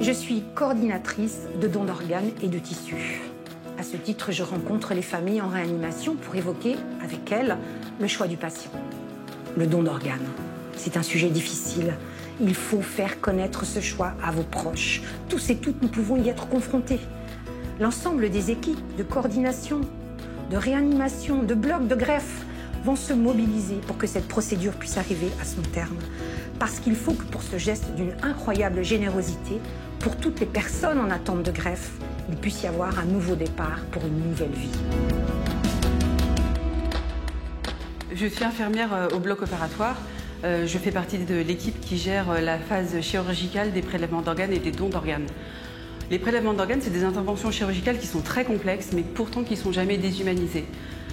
Je suis coordinatrice de dons d'organes et de tissus. À ce titre, je rencontre les familles en réanimation pour évoquer avec elles le choix du patient. Le don d'organes, c'est un sujet difficile. Il faut faire connaître ce choix à vos proches. Tous et toutes, nous pouvons y être confrontés. L'ensemble des équipes de coordination, de réanimation, de blocs, de greffe vont se mobiliser pour que cette procédure puisse arriver à son terme. Parce qu'il faut que pour ce geste d'une incroyable générosité, pour toutes les personnes en attente de greffe, il puisse y avoir un nouveau départ pour une nouvelle vie. Je suis infirmière au bloc opératoire. Je fais partie de l'équipe qui gère la phase chirurgicale des prélèvements d'organes et des dons d'organes. Les prélèvements d'organes, c'est des interventions chirurgicales qui sont très complexes, mais pourtant qui ne sont jamais déshumanisées.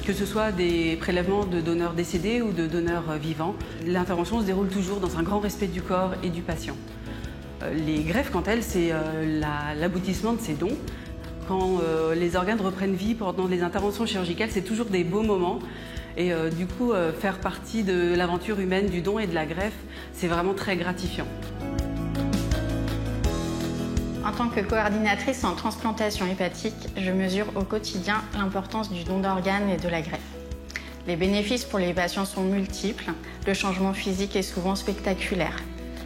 Que ce soit des prélèvements de donneurs décédés ou de donneurs vivants, l'intervention se déroule toujours dans un grand respect du corps et du patient. Les greffes, quant à elles, c'est l'aboutissement de ces dons. Quand les organes reprennent vie pendant les interventions chirurgicales, c'est toujours des beaux moments. Et du coup, faire partie de l'aventure humaine du don et de la greffe, c'est vraiment très gratifiant. En tant que coordinatrice en transplantation hépatique, je mesure au quotidien l'importance du don d'organes et de la greffe. Les bénéfices pour les patients sont multiples, le changement physique est souvent spectaculaire.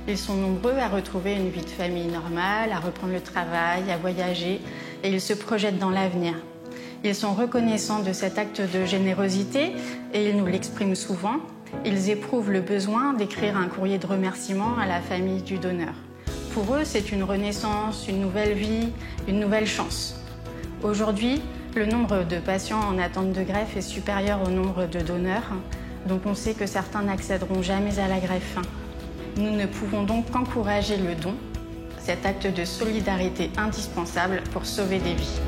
Ils sont nombreux à retrouver une vie de famille normale, à reprendre le travail, à voyager, et ils se projettent dans l'avenir. Ils sont reconnaissants de cet acte de générosité et ils nous l'expriment souvent. Ils éprouvent le besoin d'écrire un courrier de remerciement à la famille du donneur. Pour eux, c'est une renaissance, une nouvelle vie, une nouvelle chance. Aujourd'hui, le nombre de patients en attente de greffe est supérieur au nombre de donneurs, donc on sait que certains n'accéderont jamais à la greffe. Nous ne pouvons donc qu'encourager le don, cet acte de solidarité indispensable pour sauver des vies.